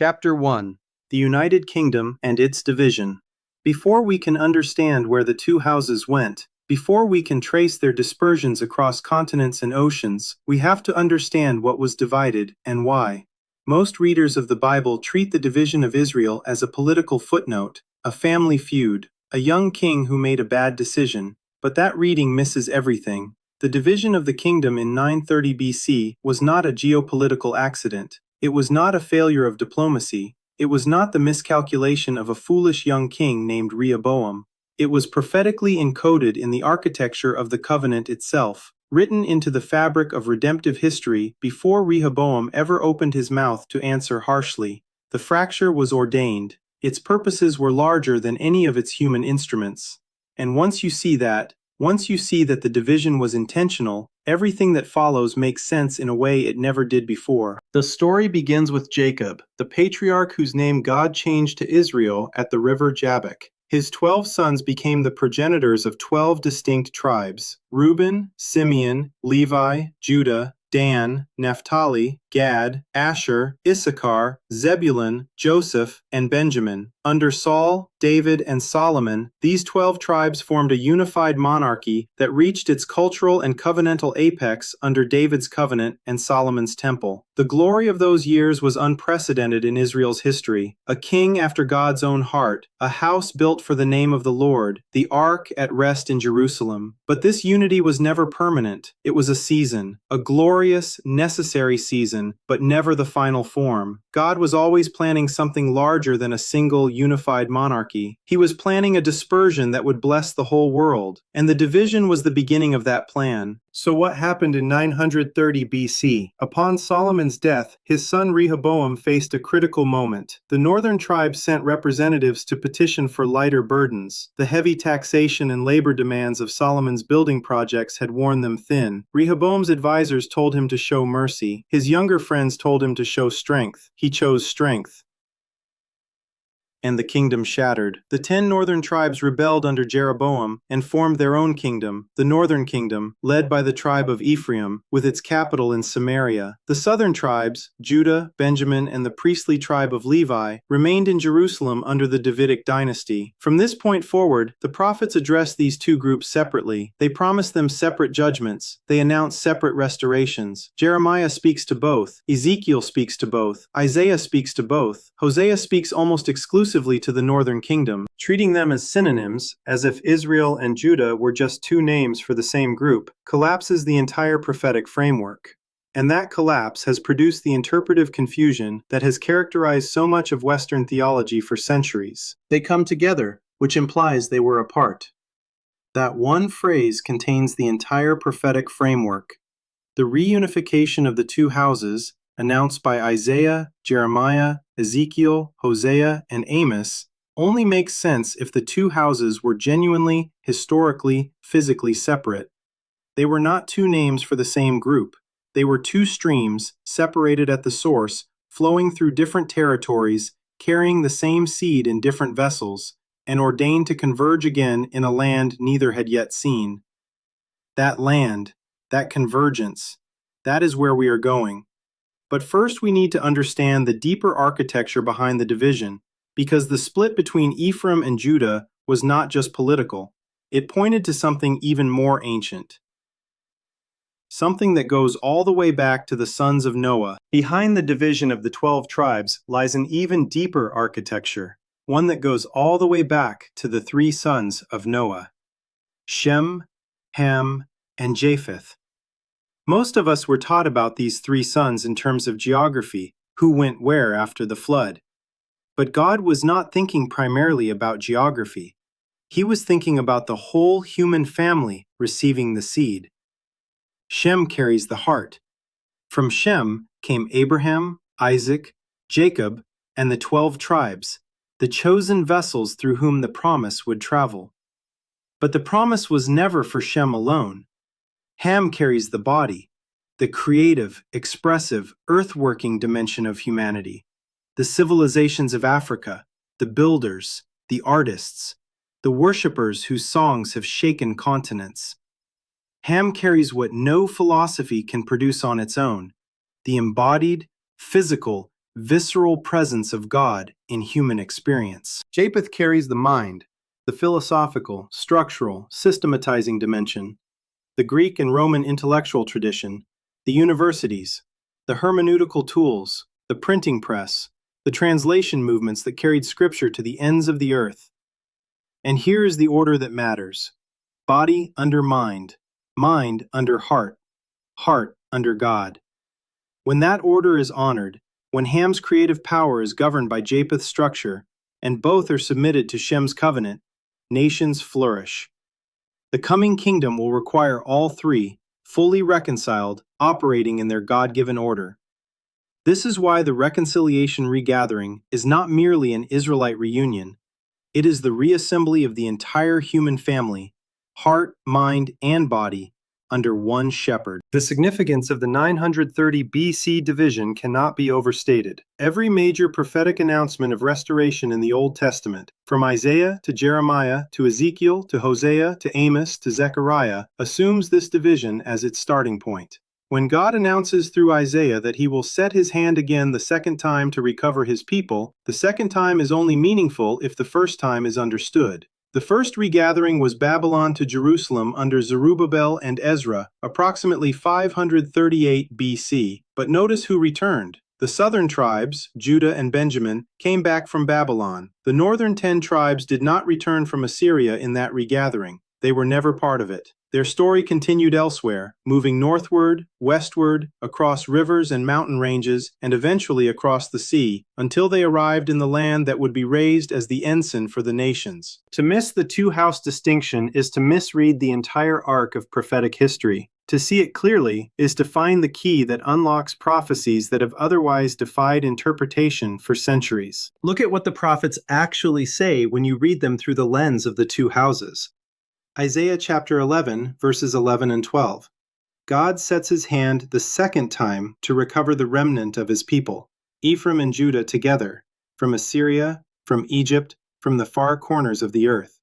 Chapter 1. The United Kingdom and its Division. Before we can understand where the two houses went, before we can trace their dispersions across continents and oceans, we have to understand what was divided and why. Most readers of the Bible treat the division of Israel as a political footnote, a family feud, a young king who made a bad decision, but that reading misses everything. The division of the kingdom in 930 BC was not a geopolitical accident. It was not a failure of diplomacy. It was not the miscalculation of a foolish young king named Rehoboam. It was prophetically encoded in the architecture of the covenant itself, written into the fabric of redemptive history before Rehoboam ever opened his mouth to answer harshly. The fracture was ordained. Its purposes were larger than any of its human instruments. And once you see that the division was intentional, everything that follows makes sense in a way it never did before. The story begins with Jacob, the patriarch whose name God changed to Israel at the river Jabbok. His 12 sons became the progenitors of 12 distinct tribes: Reuben, Simeon, Levi, Judah, Dan, Naphtali, Gad, Asher, Issachar, Zebulun, Joseph, and Benjamin. Under Saul, David, and Solomon, these 12 tribes formed a unified monarchy that reached its cultural and covenantal apex under David's covenant and Solomon's temple. The glory of those years was unprecedented in Israel's history. A king after God's own heart, a house built for the name of the Lord, the ark at rest in Jerusalem. But this unity was never permanent. It was a season, a glorious, necessary season, but never the final form. God was always planning something larger than a single, unified monarchy. He was planning a dispersion that would bless the whole world, and the division was the beginning of that plan. So what happened in 930 BC? Upon Solomon's death, his son Rehoboam faced a critical moment. The northern tribes sent representatives to petition for lighter burdens. The heavy taxation and labor demands of Solomon's building projects had worn them thin. Rehoboam's advisors told him to show mercy. His younger friends told him to show strength. He chose strength. And the kingdom shattered. The 10 northern tribes rebelled under Jeroboam and formed their own kingdom, the northern kingdom, led by the tribe of Ephraim, with its capital in Samaria. The southern tribes, Judah, Benjamin, and the priestly tribe of Levi, remained in Jerusalem under the Davidic dynasty. From this point forward, the prophets addressed these two groups separately. They promised them separate judgments. They announced separate restorations. Jeremiah speaks to both. Ezekiel speaks to both. Isaiah speaks to both. Hosea speaks almost exclusively to the northern kingdom, treating them as synonyms, as if Israel and Judah were just two names for the same group, collapses the entire prophetic framework. And that collapse has produced the interpretive confusion that has characterized so much of Western theology for centuries. They come together, which implies they were apart. That one phrase contains the entire prophetic framework. The reunification of the two houses, announced by Isaiah, Jeremiah, Ezekiel, Hosea, and Amos, only makes sense if the two houses were genuinely, historically, physically separate. They were not two names for the same group. They were two streams, separated at the source, flowing through different territories, carrying the same seed in different vessels, and ordained to converge again in a land neither had yet seen. That land, that convergence, that is where we are going. But first we need to understand the deeper architecture behind the division, because the split between Ephraim and Judah was not just political. It pointed to something even more ancient. Something that goes all the way back to the sons of Noah. Behind the division of the 12 tribes lies an even deeper architecture, one that goes all the way back to the 3 sons of Noah: Shem, Ham, and Japheth. Most of us were taught about these 3 sons in terms of geography, who went where after the flood. But God was not thinking primarily about geography. He was thinking about the whole human family receiving the seed. Shem carries the heart. From Shem came Abraham, Isaac, Jacob, and the 12 tribes, the chosen vessels through whom the promise would travel. But the promise was never for Shem alone. Ham carries the body, the creative, expressive, earth-working dimension of humanity, the civilizations of Africa, the builders, the artists, the worshippers whose songs have shaken continents. Ham carries what no philosophy can produce on its own, the embodied, physical, visceral presence of God in human experience. Japheth carries the mind, the philosophical, structural, systematizing dimension, the Greek and Roman intellectual tradition, the universities, the hermeneutical tools, the printing press, the translation movements that carried Scripture to the ends of the earth. And here is the order that matters: body under mind, mind under heart, heart under God. When that order is honored, when Ham's creative power is governed by Japheth's structure, and both are submitted to Shem's covenant, nations flourish. The coming kingdom will require all three, fully reconciled, operating in their God-given order. This is why the Reconciliation Regathering is not merely an Israelite reunion. It is the reassembly of the entire human family, heart, mind, and body, under one shepherd. The significance of the 930 BC division cannot be overstated. Every major prophetic announcement of restoration in the Old Testament, from Isaiah to Jeremiah to Ezekiel to Hosea to Amos to Zechariah, assumes this division as its starting point. When God announces through Isaiah that he will set his hand again the second time to recover his people, the second time is only meaningful if the first time is understood. The first regathering was Babylon to Jerusalem under Zerubbabel and Ezra, approximately 538 BC, but notice who returned. The southern tribes, Judah and Benjamin, came back from Babylon. The northern 10 tribes did not return from Assyria in that regathering. They were never part of it. Their story continued elsewhere, moving northward, westward, across rivers and mountain ranges, and eventually across the sea, until they arrived in the land that would be raised as the ensign for the nations. To miss the two-house distinction is to misread the entire arc of prophetic history. To see it clearly is to find the key that unlocks prophecies that have otherwise defied interpretation for centuries. Look at what the prophets actually say when you read them through the lens of the two houses. Isaiah chapter 11, verses 11 and 12. God sets his hand the second time to recover the remnant of his people, Ephraim and Judah together, from Assyria, from Egypt, from the far corners of the earth.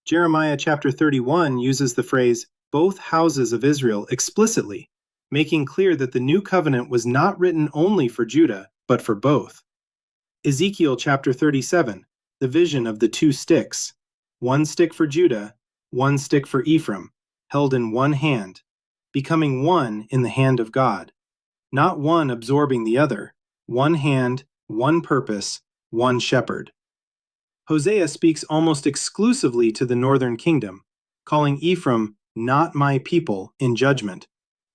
Jeremiah chapter 31 uses the phrase, both houses of Israel, explicitly, making clear that the new covenant was not written only for Judah, but for both. Ezekiel chapter 37, the vision of the two sticks, one stick for Judah, one stick for Ephraim, held in one hand, becoming one in the hand of God. Not one absorbing the other, one hand, one purpose, one shepherd. Hosea speaks almost exclusively to the northern kingdom, calling Ephraim not my people in judgment,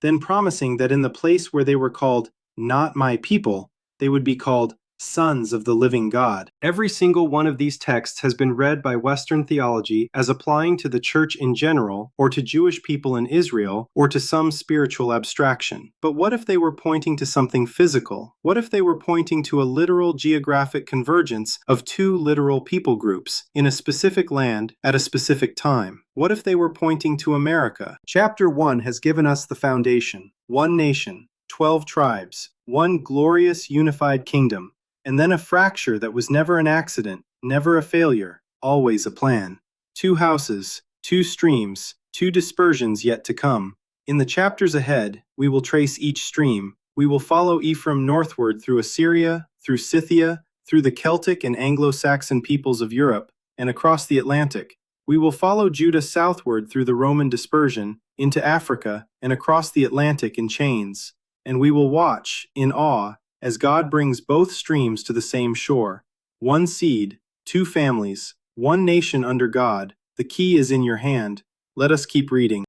then promising that in the place where they were called not my people, they would be called sons of the living God. Every single one of these texts has been read by Western theology as applying to the church in general, or to Jewish people in Israel, or to some spiritual abstraction. But what if they were pointing to something physical? What if they were pointing to a literal geographic convergence of two literal people groups in a specific land at a specific time? What if they were pointing to America? Chapter 1 has given us the foundation: one nation, 12 tribes, one glorious unified kingdom, and then a fracture that was never an accident, never a failure, always a plan. Two houses, two streams, two dispersions yet to come. In the chapters ahead, we will trace each stream. We will follow Ephraim northward through Assyria, through Scythia, through the Celtic and Anglo-Saxon peoples of Europe, and across the Atlantic. We will follow Judah southward through the Roman dispersion, into Africa, and across the Atlantic in chains. And we will watch, in awe, as God brings both streams to the same shore. One seed, two families, one nation under God. The key is in your hand. Let us keep reading.